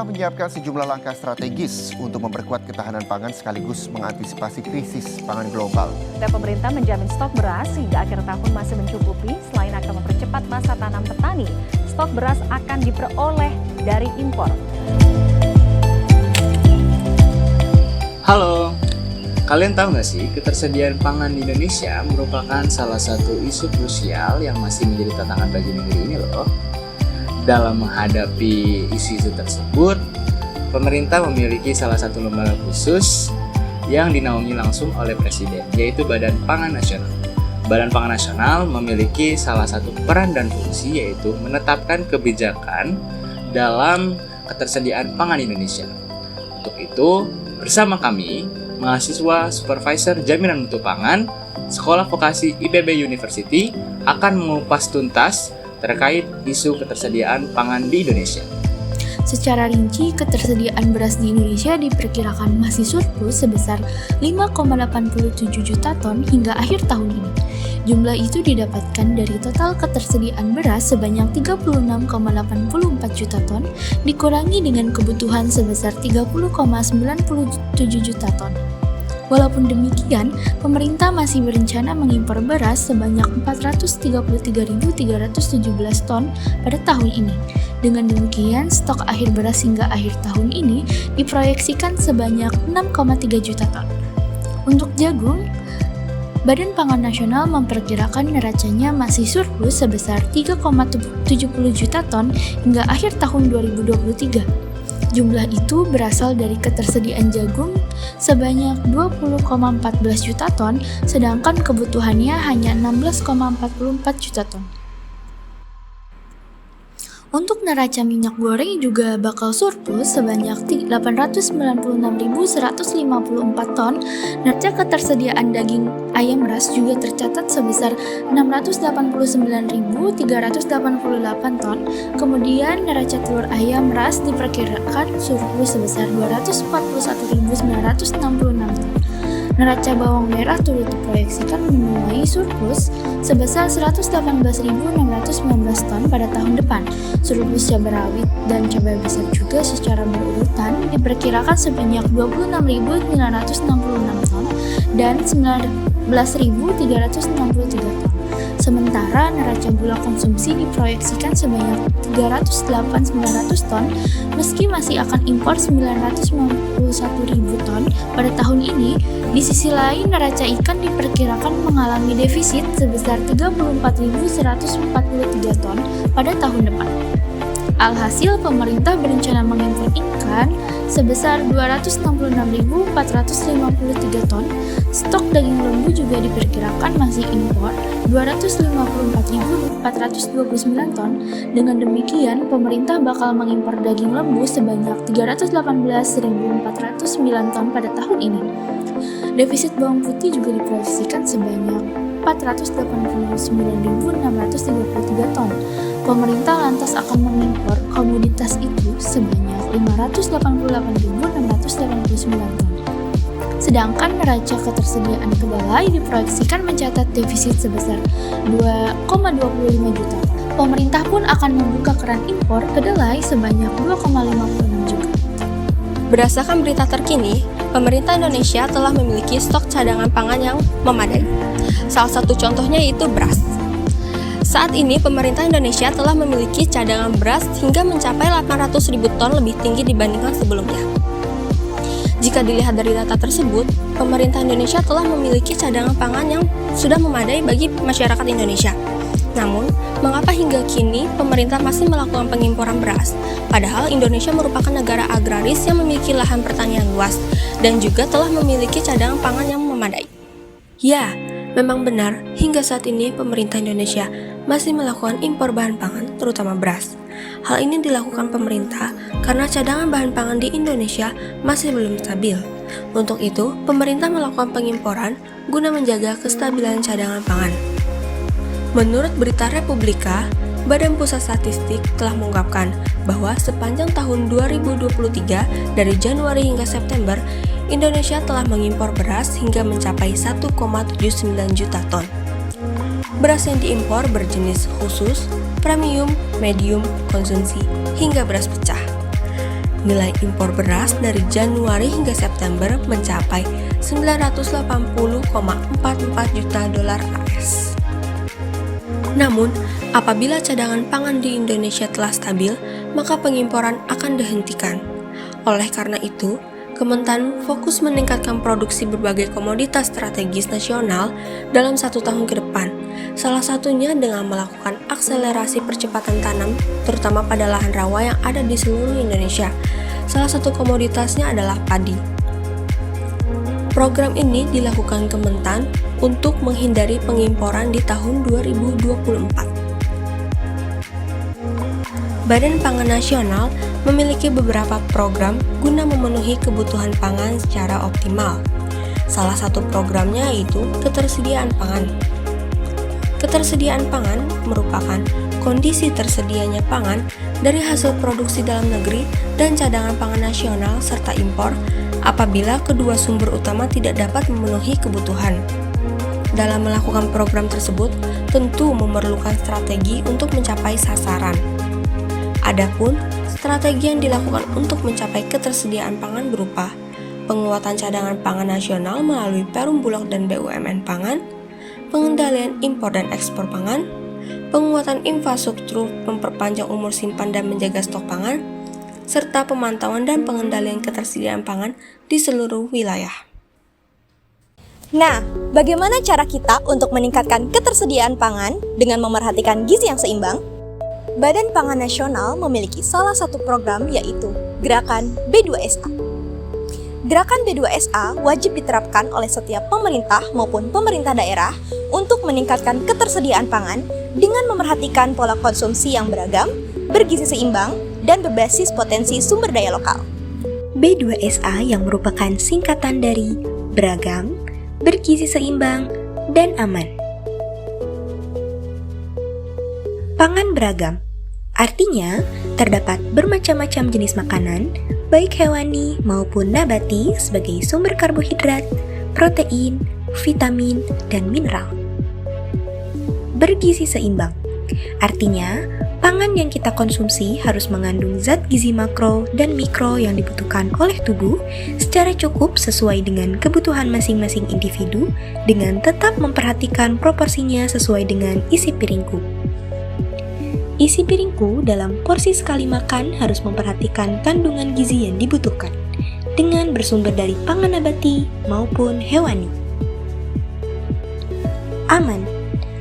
Pemerintah menyiapkan sejumlah langkah strategis untuk memperkuat ketahanan pangan sekaligus mengantisipasi krisis pangan global. Pemerintah menjamin stok beras hingga akhir tahun masih mencukupi. Selain akan mempercepat masa tanam petani, stok beras akan diperoleh dari impor. Halo, kalian tahu nggak sih ketersediaan pangan di Indonesia merupakan salah satu isu krusial yang masih menjadi tantangan bagi negeri ini loh. Dalam menghadapi isu-isu tersebut, pemerintah memiliki salah satu lembaga khusus yang dinaungi langsung oleh Presiden, yaitu Badan Pangan Nasional. Badan Pangan Nasional memiliki salah satu peran dan fungsi, yaitu menetapkan kebijakan dalam ketersediaan pangan Indonesia. Untuk itu, bersama kami, mahasiswa Supervisor Jaminan Mutu Pangan, Sekolah Vokasi IPB University akan mengupas tuntas terkait isu ketersediaan pangan di Indonesia. Secara rinci, ketersediaan beras di Indonesia diperkirakan masih surplus sebesar 5,87 juta ton hingga akhir tahun ini. Jumlah itu didapatkan dari total ketersediaan beras sebanyak 36,84 juta ton, dikurangi dengan kebutuhan sebesar 30,97 juta ton. Walaupun demikian, pemerintah masih berencana mengimpor beras sebanyak 433.317 ton pada tahun ini. Dengan demikian, stok akhir beras hingga akhir tahun ini diproyeksikan sebanyak 6,3 juta ton. Untuk jagung, Badan Pangan Nasional memperkirakan neracanya masih surplus sebesar 3,70 juta ton hingga akhir tahun 2023. Jumlah itu berasal dari ketersediaan jagung sebanyak 20,14 juta ton, sedangkan kebutuhannya hanya 16,44 juta ton. Untuk neraca minyak goreng juga bakal surplus sebanyak 896.154 ton. Neraca ketersediaan daging ayam ras juga tercatat sebesar 689.388 ton. Kemudian neraca telur ayam ras diperkirakan surplus sebesar 241.966 ton. Neraca bawang merah turut diproyeksikan menuai surplus sebesar 118.619 ton pada tahun depan. Surplus cabai rawit dan cabai besar juga secara berurutan diperkirakan sebanyak 26.966 ton dan 19.363 ton. Sementara neraca gula konsumsi diproyeksikan sebanyak 308.900 ton, meski masih akan impor 991.000 ton pada tahun ini. Di sisi lain, neraca ikan diperkirakan mengalami defisit sebesar 34.143 ton pada tahun depan. Alhasil, pemerintah berencana mengimpor ikan sebesar 266.453 ton. Stok daging lembu juga diperkirakan masih impor 254.429 ton. Dengan demikian, pemerintah bakal mengimpor daging lembu sebanyak 318.409 ton pada tahun ini. Defisit bawang putih juga diproyeksikan sebanyak 489.633 ton. Pemerintah lantas akan mengimpor komoditas itu sebanyak 588.689 ton. Sedangkan neraca ketersediaan kedelai diproyeksikan mencatat defisit sebesar 2,25 juta ton. Pemerintah pun akan membuka keran impor kedelai sebanyak 2,56 juta. Berdasarkan berita terkini, pemerintah Indonesia telah memiliki stok cadangan pangan yang memadai. Salah satu contohnya yaitu beras. Saat ini, pemerintah Indonesia telah memiliki cadangan beras hingga mencapai 800.000 ton, lebih tinggi dibandingkan sebelumnya. Jika dilihat dari data tersebut, pemerintah Indonesia telah memiliki cadangan pangan yang sudah memadai bagi masyarakat Indonesia. Namun, mengapa hingga kini pemerintah masih melakukan pengimporan beras? Padahal Indonesia merupakan negara agraris yang memiliki lahan pertanian luas dan juga telah memiliki cadangan pangan yang memadai. Ya, memang benar, hingga saat ini pemerintah Indonesia masih melakukan impor bahan pangan, terutama beras. Hal ini dilakukan pemerintah karena cadangan bahan pangan di Indonesia masih belum stabil. Untuk itu, pemerintah melakukan pengimporan guna menjaga kestabilan cadangan pangan. Menurut berita Republika, Badan Pusat Statistik telah mengungkapkan bahwa sepanjang tahun 2023 dari Januari hingga September, Indonesia telah mengimpor beras hingga mencapai 1,79 juta ton. Beras yang diimpor berjenis khusus, premium, medium, konsumsi, hingga beras pecah. nilai impor beras dari Januari hingga September mencapai 980,44 juta dolar AS. Namun, apabila cadangan pangan di Indonesia telah stabil, maka pengimporan akan dihentikan. Oleh karena itu, Kementan fokus meningkatkan produksi berbagai komoditas strategis nasional dalam 1 tahun ke depan, salah satunya dengan melakukan akselerasi percepatan tanam, terutama pada lahan rawa yang ada di seluruh Indonesia. Salah satu komoditasnya adalah padi. Program ini dilakukan Kementan untuk menghindari pengimporan di tahun 2024. Badan Pangan Nasional memiliki beberapa program guna memenuhi kebutuhan pangan secara optimal. Salah satu programnya yaitu ketersediaan pangan. Ketersediaan pangan merupakan kondisi tersedianya pangan dari hasil produksi dalam negeri dan cadangan pangan nasional serta impor apabila kedua sumber utama tidak dapat memenuhi kebutuhan. Dalam melakukan program tersebut, tentu memerlukan strategi untuk mencapai sasaran. Adapun strategi yang dilakukan untuk mencapai ketersediaan pangan berupa penguatan cadangan pangan nasional melalui Perum Bulog dan BUMN Pangan, pengendalian impor dan ekspor pangan, penguatan infrastruktur memperpanjang umur simpan dan menjaga stok pangan, serta pemantauan dan pengendalian ketersediaan pangan di seluruh wilayah. Nah, bagaimana cara kita untuk meningkatkan ketersediaan pangan dengan memerhatikan gizi yang seimbang? Badan Pangan Nasional memiliki salah satu program yaitu Gerakan B2SA. Gerakan B2SA wajib diterapkan oleh setiap pemerintah maupun pemerintah daerah untuk meningkatkan ketersediaan pangan dengan memerhatikan pola konsumsi yang beragam, bergizi seimbang, dan berbasis potensi sumber daya lokal. B2SA yang merupakan singkatan dari beragam, bergizi seimbang, dan aman. Pangan beragam, artinya terdapat bermacam-macam jenis makanan, baik hewani maupun nabati sebagai sumber karbohidrat, protein, vitamin, dan mineral. Bergizi seimbang, artinya pangan yang kita konsumsi harus mengandung zat gizi makro dan mikro yang dibutuhkan oleh tubuh secara cukup sesuai dengan kebutuhan masing-masing individu dengan tetap memperhatikan proporsinya sesuai dengan isi piringku. Isi piringku dalam porsi sekali makan harus memperhatikan kandungan gizi yang dibutuhkan dengan bersumber dari pangan nabati maupun hewani. Aman,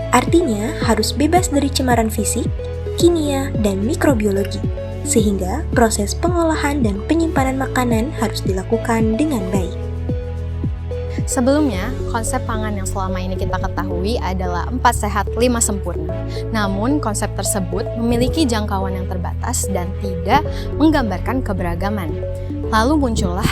artinya harus bebas dari cemaran fisik, kimia, dan mikrobiologi, sehingga proses pengolahan dan penyimpanan makanan harus dilakukan dengan baik. Sebelumnya, konsep pangan yang selama ini kita ketahui adalah 4 sehat 5 sempurna. Namun, konsep tersebut memiliki jangkauan yang terbatas dan tidak menggambarkan keberagaman. Lalu muncullah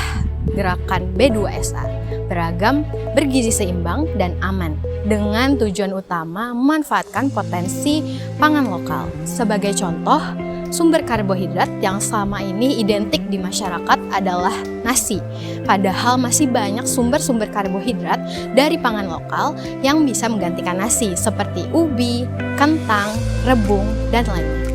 gerakan B2SA, beragam, bergizi seimbang, dan aman, dengan tujuan utama memanfaatkan potensi pangan lokal. Sebagai contoh, sumber karbohidrat yang selama ini identik di masyarakat adalah nasi. Padahal masih banyak sumber-sumber karbohidrat dari pangan lokal yang bisa menggantikan nasi seperti ubi, kentang, rebung, dan lainnya.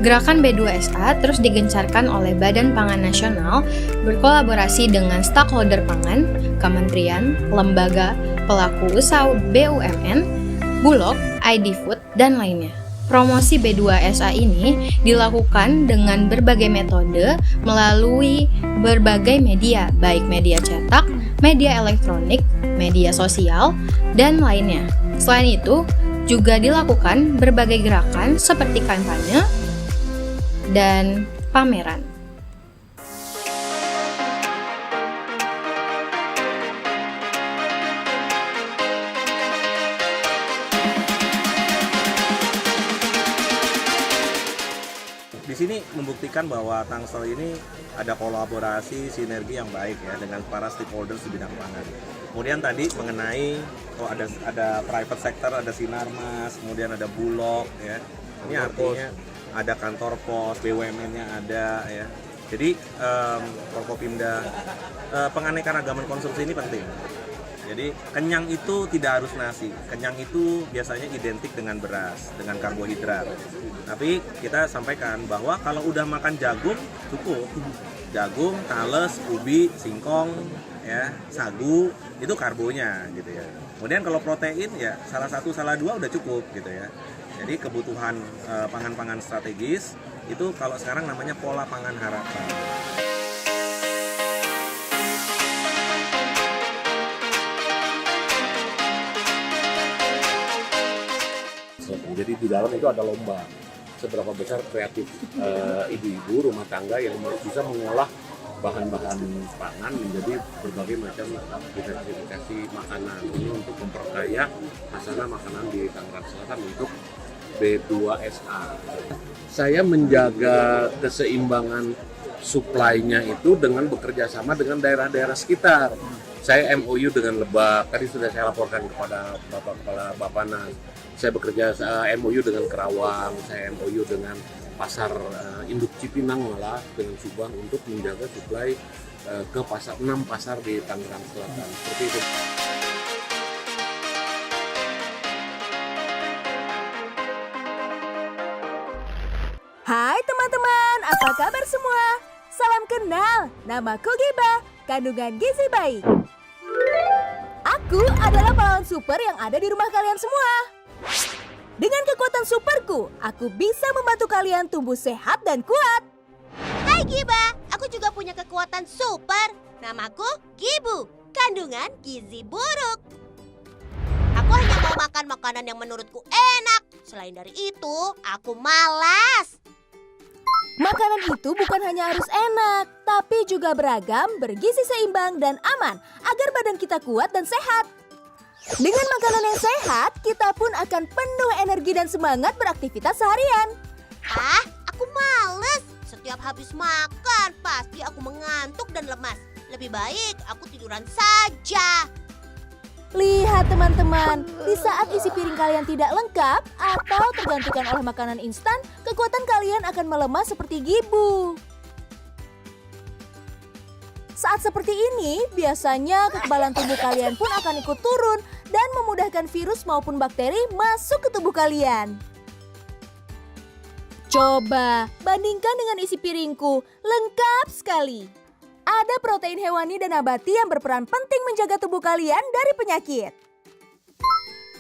Gerakan B2SA terus digencarkan oleh Badan Pangan Nasional berkolaborasi dengan stakeholder pangan, kementerian, lembaga, pelaku usaha BUMN, Bulog, ID Food, dan lainnya. Promosi B2SA ini dilakukan dengan berbagai metode melalui berbagai media, baik media cetak, media elektronik, media sosial, dan lainnya. Selain itu, juga dilakukan berbagai gerakan seperti kampanye dan pameran. Di sini membuktikan bahwa Tangsel ini ada kolaborasi sinergi yang baik ya dengan para stakeholders di bidang pangan. Kemudian tadi mengenai ada private sector, ada Sinarmas, kemudian ada Bulog ya. Ini artinya ada kantor pos, BUMN-nya ada ya. Jadi Forkopimda penganekaragaman konsumsi ini penting. Jadi kenyang itu tidak harus nasi. Kenyang itu biasanya identik dengan beras, dengan karbohidrat. Tapi kita sampaikan bahwa kalau udah makan jagung cukup. Jagung, tales, ubi, singkong, ya, sagu itu karbonya gitu ya. Kemudian kalau protein ya salah satu salah dua udah cukup gitu ya. Jadi kebutuhan pangan-pangan strategis itu kalau sekarang namanya pola pangan harapan. Jadi di dalam itu ada lomba seberapa besar kreatif ibu-ibu rumah tangga yang bisa mengolah bahan-bahan pangan menjadi berbagai macam diversifikasi makanan ini untuk memperkaya hasanah makanan di Tangerang Selatan untuk B2SA. Saya menjaga keseimbangan suplainya itu dengan bekerja sama dengan daerah-daerah sekitar. Saya MOU dengan Lebak, tadi sudah saya laporkan kepada Bapak Kepala Bappenas. Saya bekerja MOU dengan Kerawang, saya MOU dengan pasar induk Cipinang malah dengan Subang untuk menjaga suplai ke 6 pasar di Tangerang Selatan. Seperti itu. Hai teman-teman, apa kabar semua? Salam kenal, namaku Giba, kandungan gizi baik. Aku adalah pahlawan super yang ada di rumah kalian semua. Dengan kekuatan superku, aku bisa membantu kalian tumbuh sehat dan kuat. Hai Giba, aku juga punya kekuatan super. Namaku Gibu, kandungan gizi buruk. Aku hanya mau makan makanan yang menurutku enak. Selain dari itu, aku malas. Makanan itu bukan hanya harus enak, tapi juga beragam, bergizi seimbang dan aman agar badan kita kuat dan sehat. Dengan makanan yang sehat, kita pun akan penuh energi dan semangat beraktivitas seharian. Aku males. Setiap habis makan, pasti aku mengantuk dan lemas. Lebih baik aku tiduran saja. Lihat teman-teman, di saat isi piring kalian tidak lengkap atau tergantikan oleh makanan instan, kekuatan kalian akan melemah seperti Gibu. Saat seperti ini, biasanya kekebalan tubuh kalian pun akan ikut turun dan memudahkan virus maupun bakteri masuk ke tubuh kalian. Coba bandingkan dengan isi piringku, lengkap sekali. Ada protein hewani dan nabati yang berperan penting menjaga tubuh kalian dari penyakit.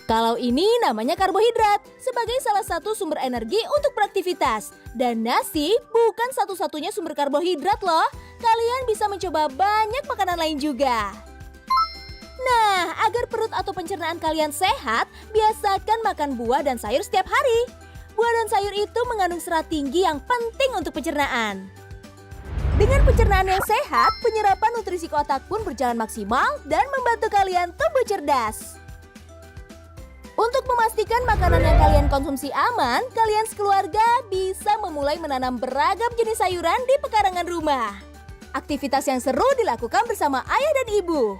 Kalau ini namanya karbohidrat, sebagai salah satu sumber energi untuk beraktivitas. Dan nasi bukan satu-satunya sumber karbohidrat loh. Kalian bisa mencoba banyak makanan lain juga. Nah, agar perut atau pencernaan kalian sehat, biasakan makan buah dan sayur setiap hari. Buah dan sayur itu mengandung serat tinggi yang penting untuk pencernaan. Dengan pencernaan yang sehat, penyerapan nutrisi ke otak pun berjalan maksimal dan membantu kalian tumbuh cerdas. Untuk memastikan makanan yang kalian konsumsi aman, kalian sekeluarga bisa memulai menanam beragam jenis sayuran di pekarangan rumah. Aktivitas yang seru dilakukan bersama ayah dan ibu.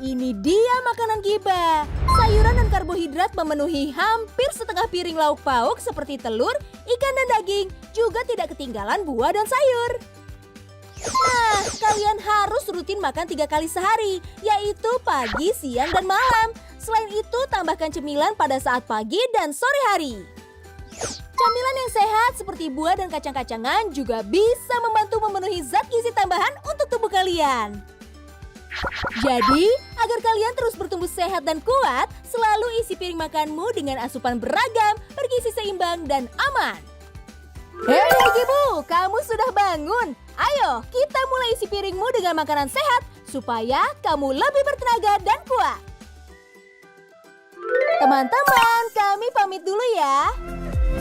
Ini dia makanan Giba. Sayuran dan karbohidrat memenuhi hampir setengah piring lauk pauk seperti telur, ikan dan daging, juga tidak ketinggalan buah dan sayur. Nah, kalian harus rutin makan 3 kali sehari, yaitu pagi, siang, dan malam. Selain itu, tambahkan cemilan pada saat pagi dan sore hari. Camilan yang sehat seperti buah dan kacang-kacangan juga bisa membantu memenuhi zat gizi tambahan untuk tubuh kalian. Jadi, agar kalian terus bertumbuh sehat dan kuat, selalu isi piring makanmu dengan asupan beragam, bergizi seimbang, dan aman. Hei Gibu, kamu sudah bangun. Ayo, kita mulai isi piringmu dengan makanan sehat, supaya kamu lebih bertenaga dan kuat. Teman-teman, kami pamit dulu ya.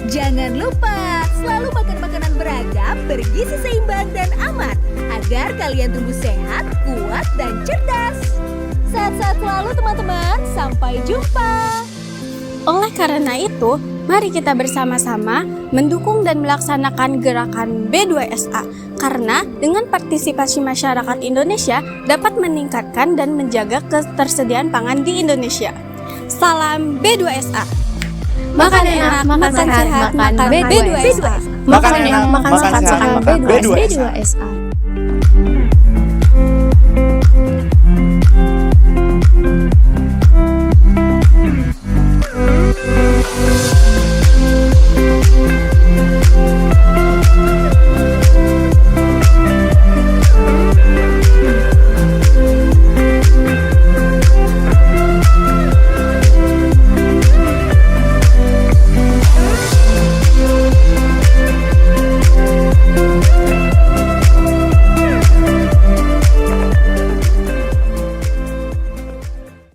Jangan lupa selalu makan makanan beragam, bergizi seimbang dan aman agar kalian tumbuh sehat, kuat dan cerdas. Sehat-sehat selalu teman-teman, sampai jumpa. Oleh karena itu, mari kita bersama-sama mendukung dan melaksanakan gerakan B2SA karena dengan partisipasi masyarakat Indonesia dapat meningkatkan dan menjaga ketersediaan pangan di Indonesia. Salam B2SA. Makan enak, makan sehat, makan B2SA. Makan enak, makan sehat, makan B2SA.